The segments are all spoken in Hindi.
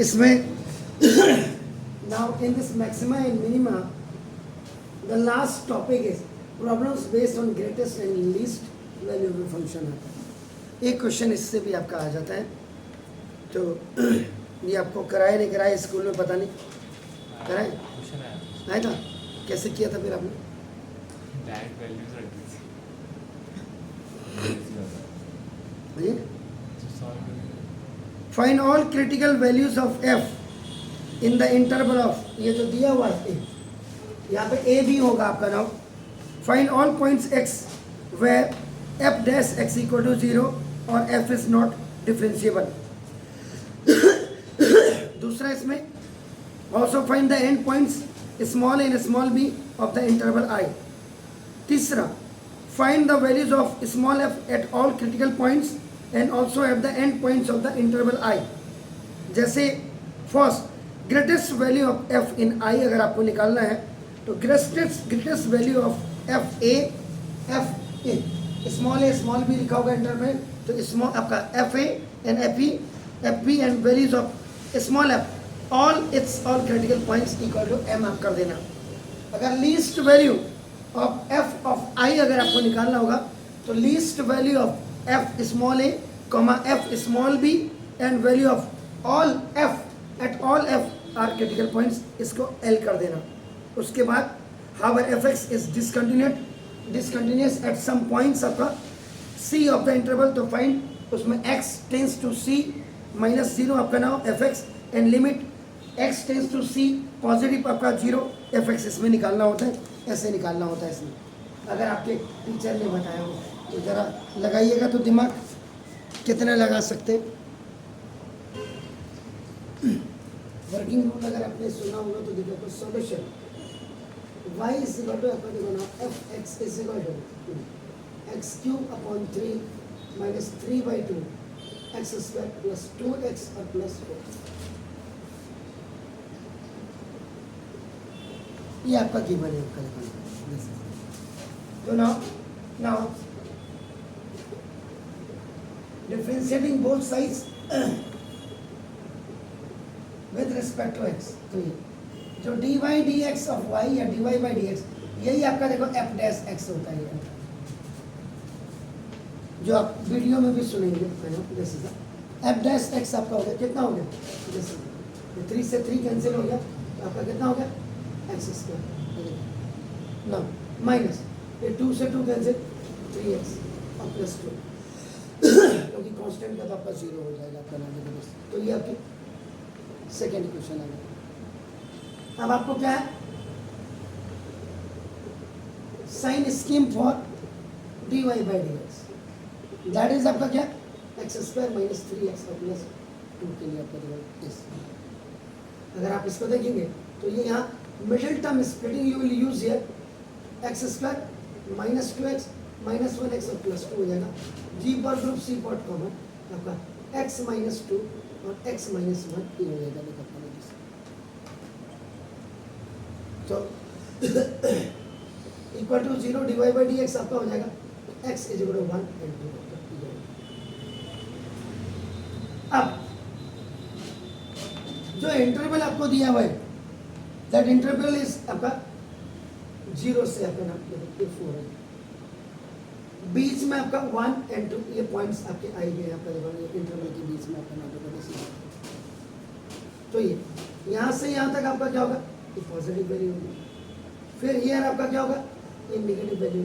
इसमें now in this maxima and minima the last topic is problems based on greatest and least valuable function आता है। एक क्वेश्चन इससे भी आपका आ जाता है, तो ये आपको कराए नहीं कराए स्कूल में पता नहीं, कराए आया था, कैसे किया था फिर आपने? Find all critical values of F in the interval of, ये जो दिया हुआ है यहाँ पे ए भी होगा आपका नाम। Find all points X where F dash X equal to 0 और एफ इज नॉट डिफरेंशिएबल। दूसरा इसमें also find the end points small and small B of the interval I. तीसरा find the values of small F at all critical points and also at the end points of the interval I. जैसे first greatest value of F in I अगर आपको निकालना है तो greatest value of F A small B लिखा होगा इंटर में, तो स्मॉल आपका F A and F B and values of small F all critical points equal to M आप कर देना। अगर least value of F of I अगर आपको निकालना होगा तो least value of F small A comma F small B and value of all F at all F are critical points, इसको एल कर देना। उसके बाद however F x is discontinuous at some points आपका सी ऑफ द इंटरवल, तो फाइंड उसमें x tends to c minus 0 आपका नाम F X and limit x tends to c positive आपका 0 एफ एक्स इसमें निकालना होता है, ऐसे निकालना होता है इसमें। अगर आपके टीचर ने बताया हो तो ज़रा लगाइएगा तो दिमाग कितना लगा सकते। वर्किंग रूल अगर आपने सुना होगा तो देखो तो solution y is equal to आपका देखो ना f x is equal to x cube upon 3 minus 3/2 x square plus 2x और प्लस 4। ये आपका गिवन है आपका लिखना। तो now differentiating both sides with respect to x, तो ये जो dy dx ऑफ y या dy by dx यही आपका देखो f डैश x होता है, जो आप वीडियो में भी सुनेंगे। जैसे f डैश x आपका हो गया, कितना हो गया, जैसे 3 से 3 कैंसिल हो गया तो आपका कितना हो गया x स्क्वायर ना माइनस ये 2 से 2 कैंसिल 3x और प्लस 2 क्योंकि कांस्टेंट का तो आपका 0 हो जाएगा आपका नाम। तो ये आपकी सेकेंड क्वेश्चन आ गया। अब आपको क्या है sign scheme for dy by dx, that is आपका क्या एक्स स्क्वायर माइनस 3x और प्लस 2 के लिए आपका इस। अगर आप इसको देखेंगे तो ये यहाँ middle term splitting you will use here x square minus 2x minus 1x और प्लस 2 हो जाएगा। जी पर ग्रुप सी पॉट कॉमन आपका x माइनस 2 और x माइनस 1 ये हो जाएगा। देखो तो equal to 0 dy by dx आपका हो जाएगा x is equal to 1 and 2। अब जो इंटरवल आपको दिया हुआ है दैट इंटरवल इज आपका 0 से आपका नाम 4 है, बीच में आपका 1 एंड 2 ये पॉइंट्स आपके आएंगे आपका इंटरवल के बीच में आपका नाम। तो ये यहाँ से यहाँ तक आपका क्या होगा, ये पॉजिटिव वैल्यू होगी, फिर ईयर आपका क्या होगा, ये नेगेटिव वैल्यू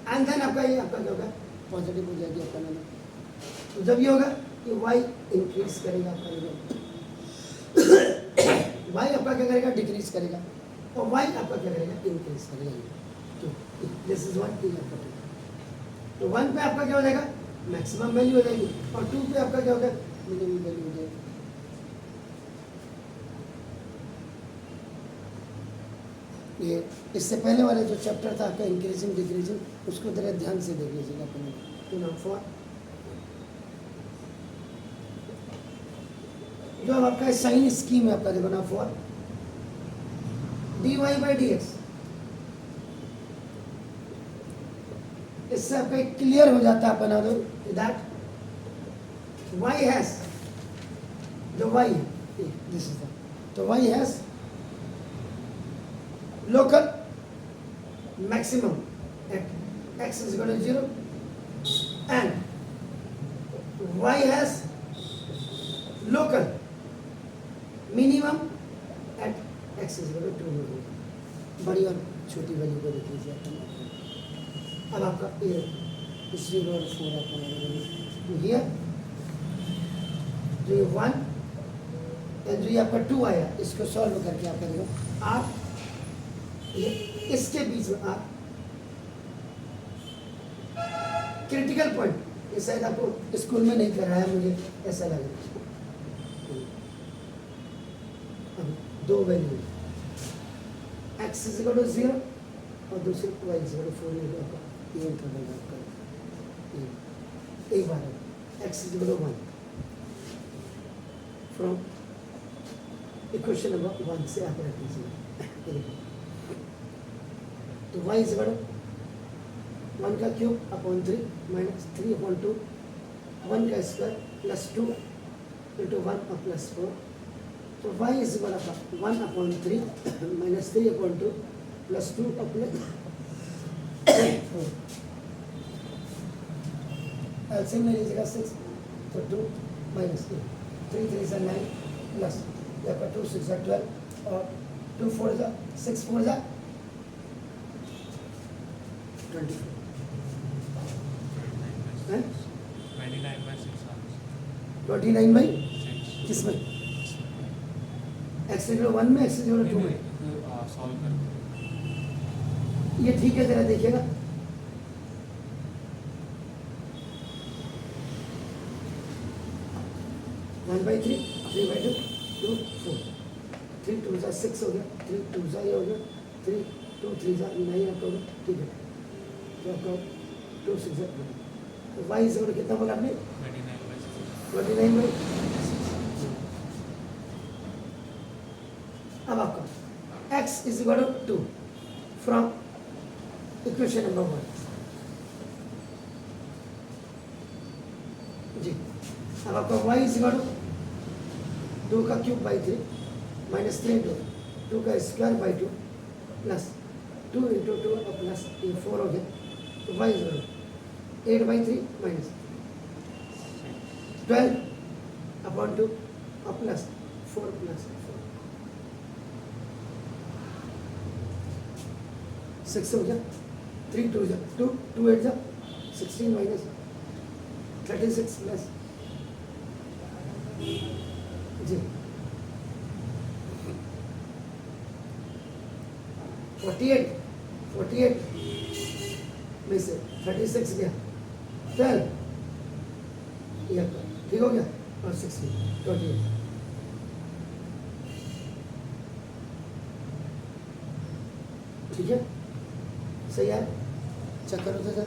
एंड देन आपका ये आपका क्या होगा पॉजिटिव हो जाएगी आपका नाम। तो जब ये होगा ये y इंक्रीज करेगा आपका y आपका क्या करेगा डिक्रीज करेगा और y आपका क्या करेगा इंक्रीज करेगा। तो दिस इज 1 आपका 2, तो 1 पे आपका क्या हो जाएगा मैक्सिमम वैल्यू हो जाएगी और 2 पे आपका क्या होगा मिनिमम वैल्यू हो जाएगी। ये इससे पहले वाला जो चैप्टर था आपका इंक्रीजिंग डिक्रीजिंग उसको जरा ध्यान से देख लीजिएगा अपने। तो नाउ फॉर जो अब आपका साइन स्कीम है आपका देखो ना फॉर dy by dx, इससे आपका क्लियर हो जाता है बना दो दैट y हैज जो y है दिस इज द, तो y has local maximum at x is equal to 0 and y has local minimum at x is equal to 2. बड़ी और छोटी वैल्यू को देख लीजिए अपन। अब आपका ये 3 और 4 अपन हियर जो ये 1 एंड जो ये आपका 2 आया, इसको सॉल्व करके आप करेंगे आप ये इसके बीच में आप क्रिटिकल पॉइंट, ये शायद आपको स्कूल में नहीं कराया, मुझे ऐसा लगा। अब दो value x is equal to 0 और दूसरी y इज इक्वल टू 4 ये इंटरवल आपका एक बार x is equal to 1 from equation number 1 से आप रख दीजिए। तो y इज इक्वल टू 1 का क्यूब अपॉन 3 माइनस 3 अपॉन 2 1 का स्क्वायर प्लस 2 इंटू 1 और प्लस 4। तो y is equal to 1 upon 3 minus 3 upon 2 plus 2 और प्लस 4। एलसीएम में लीजिएगा 6 तो 2 माइनस 3 3 से 9 प्लस आपका 2 6 से 12 और 2 4 जा 6 4 जा 24 है 29 बाई किसमें x इक्वल 1 में x इक्वल 2 में सॉल्व कर ये ठीक है, जरा देखिएगा 1 बाई 3 3 बाई 2 2 4 3 2 जा 6 हो गया 3 2 जा ये हो गया 3 2 3 जा 9 आपका हो गया। ठीक है, तो आपका 2 6 जा तो y इज इक्वल कितना बोला आपने 29 बाई। अब आपका x is equal to 2 from equation number 1 जी। अब आपका y इज इक्वल टू 2 का क्यूब बाई 3 माइनस 3 इंटू 2 का स्क्वायर बाई 2 प्लस 2 इंटू 2 और प्लस ये 4 हो गया। तो y is equal 8 by 3 minus 12 upon 2 और प्लस 4 प्लस 6 हो गया 3 2 जा 2 2 8 जा 16 माइनस 36 प्लस जी 48 में से 36 गया 12 ये ठीक हो गया और 16 28 ठीक है, सही है। चेक करो तो सर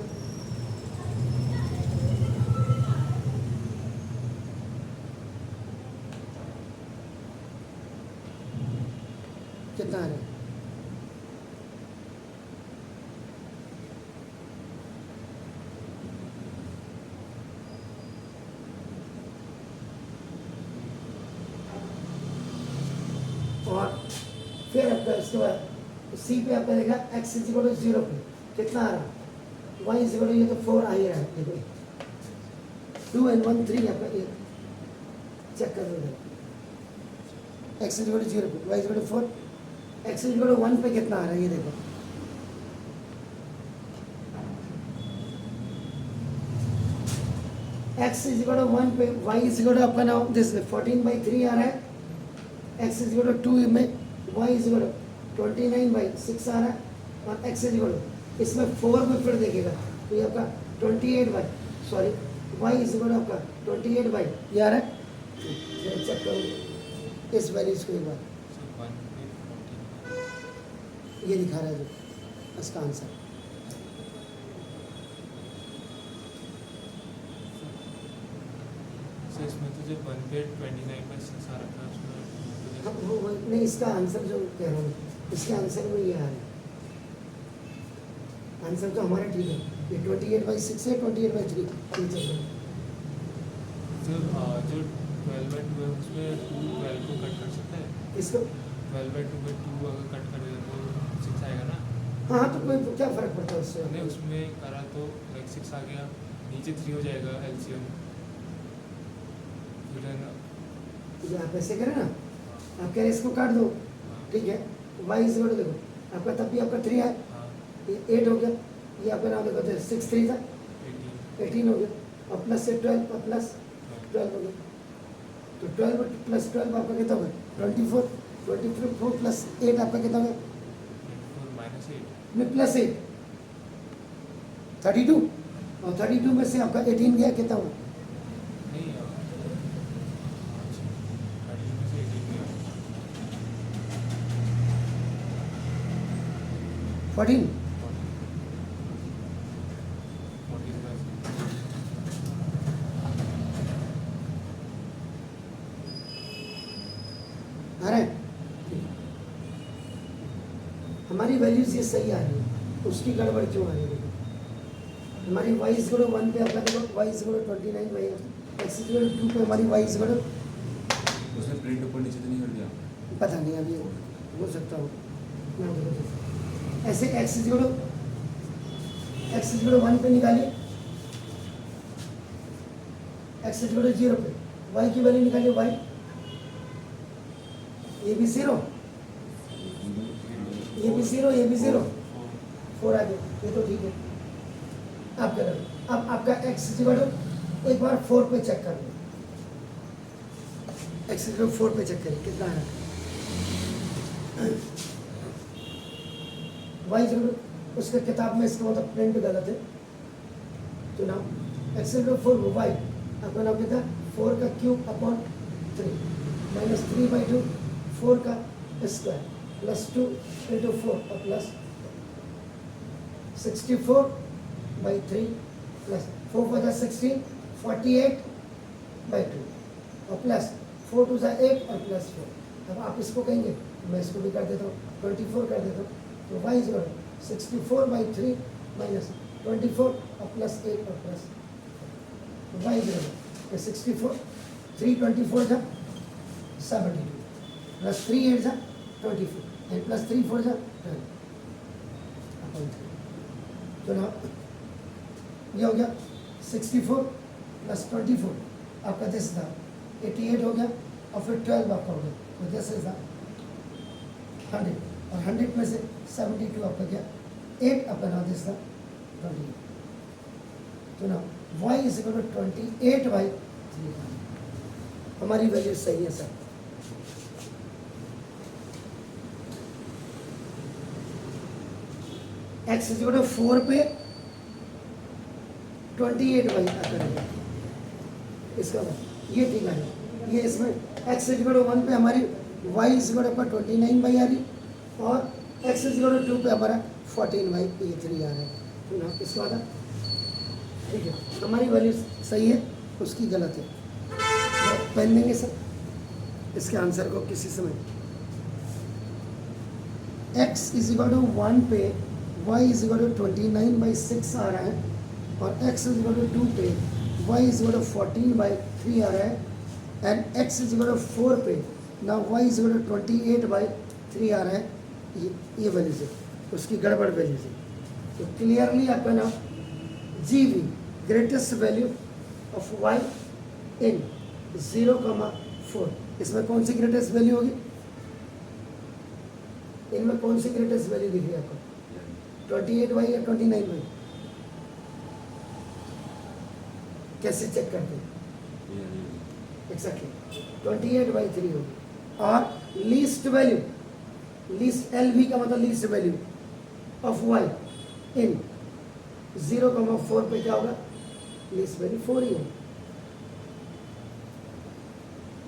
कितना आ रहा है और फिर आपका इसके बाद सी पे आपका देखा x इज इक्वल टू 0 पे कितना आ रहा y इज इक्वल टू ये तो 4 आ ही रहा है देखो 2 and 1 3 आपका ये चेक कर लो x इज इक्वल टू 0 पे y is equal to 4 x is equal to 1 पे कितना आ रहा है ये देखो x इज इक्वल टू 1 पे y इज इक्वल टू आपका नाउ दिस 14 बाई 3 आ रहा है x इज इक्वल टू 2 में y is equal to 29 by 6 आ रहा है और x इज इक्वल टू इसमें 4 में फिर देखिएगा तो ये आपका 28 by sorry y is equal to आपका 28 बाई ये आ रहा है चेक करो इस वैल्यूज को एक बार ये दिखा रहा है जो इसका आंसर इसमें तो जो 1 पे 29 बाई 6 आ रहा था उसमें वो नहीं इसका आंसर जो कह रहा हूँ इसके आंसर में ये आ रहा है आंसर तो हमारा ठीक है ये 28 बाई 6 है 28 बाई 3 ये चल रहा है जो 12 बाई 2 है उसमें 2 12 को इसको 12/2 अगर कट कर दे तो 6 आएगा ना। हाँ तो कोई क्या फ़र्क पड़ता है उससे? हमने उसमें करा तो लाइक 6 आ गया, नीचे 3 हो जाएगा एलसीएम। फिर है ना, ये आप ऐसे करें ना, आप कह रहे इसको काट दो, ठीक है, y इज इक्वल टू देखो आपका तब भी आपका 3 है, हाँ ये 8 हो गया, ये आपका नाम देखो 6 3 था 18 18 हो गया, और प्लस से 12 और प्लस 12 हो गया, तो 12 प्लस 12 आपका कितना होगा 24, 24 प्लस 8 आपका कितना होगा 24 -8 में प्लस 8 32, और 32 में से आपका 18 गया कितना हुआ नहीं 32 में से 18 गया 14 आ रहा है? हमारी वैल्यूज ये सही आ रही है, उसकी गड़बड़ क्यों आ रही है देखो, हमारी y इज इक्वल टू 1 पे अपना देखो y is equal to 29 y x is equal to 2 पे हमारी y इज इक्वल टू उसने प्रिंट ऊपर नीचे तो नहीं कर दिया? पता नहीं अभी हो सकता हो ऐसे x इज इक्वल टू 1 पे निकालिए, x इज इक्वल टू 0 पे y की वैल्यू निकालिए, y ये भी 0, ये भी 0, ये भी 0, 4 आ गया, ये तो ठीक है। अब करो, अब आपका x इज इक्वल टू एक बार 4 पे चेक कर लो, x इज इक्वल टू 4 पे चेक करिए कितना है, y इज इक्वल टू उसके किताब में इसका मतलब प्रिंट गलत है, तो नाम x is equal to 4 y आपका नाम कितना 4 का क्यूब अपॉन 3 माइनस 3/2 4 का स्क्वायर प्लस 2 इंटू 4 और प्लस 64/3 प्लस 4 for 16 48/2 और प्लस 4 to 8 और प्लस 4। अब आप इसको कहेंगे मैं इसको भी कर देता हूँ 24 कर देता हूँ, तो y इज 64/3 माइनस 24 और प्लस 8 और प्लस y इज 64 3 24 था 72 प्लस 3 8 था 24 एंड प्लस 3 4 था 12 अपॉन 3, तो ना ये हो गया 64 प्लस 24 आपका दिस था 88 हो गया और फिर 12 आपका हो गया, तो दिस इज द 100 और 100 में से 72 आपका गया 8 आपका ना दिस था 28, तो ना y इज इक्वल टू 28/3 हमारी वैल्यू सही है sir. x is equal to 4 पे 28/, इसका ये ठीक है, ये इसमें x इज इक्वल टू 1 पे हमारी y इज इक्वल टू 29/, आ रही और x इज इक्वल टू 2 पे हमारा 14/3 आ रहा है, तो ना इसका वाला ठीक है, हमारी वैल्यू सही है उसकी गलत है, पहन लेंगे सर इसके आंसर को किसी समय। x इज इक्वल टू 1 पे y इज इक्वल टू 29/6 आ रहा है और x इज इक्वल टू 2 पे y इज इक्वल टू 14/3 आ रहा है and x is equal to 4 पे ना y इज इक्वल टू 28/3 आ रहा है, ये वैल्यू से उसकी गड़बड़ वैल्यू से, तो क्लियरली आपका नाम GV greatest value of y इन 0,4, इसमें कौन सी ग्रेटेस्ट वैल्यू होगी, इनमें कौन सी ग्रेटेस्ट वैल्यू दिख रही है आपको 28/, या 29/, कैसे चेक करते हैं एग्जैक्टली 28/3 होगी, और लीस्ट वैल्यू, लीस्ट LV का मतलब लीस्ट वैल्यू ऑफ y इन 0,4 पे क्या होगा, लीस्ट वैल्यू 4 ही होगी।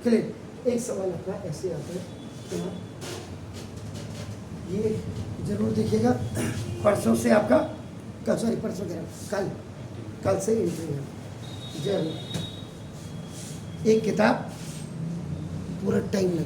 क्लियर, एक सवाल अपना ऐसे आता है, ये जरूर देखिएगा, परसों से आपका कल, सॉरी परसों कह रहा हूँ, कल से इंटरव्यू है जरूर, एक किताब पूरा टाइम लगे।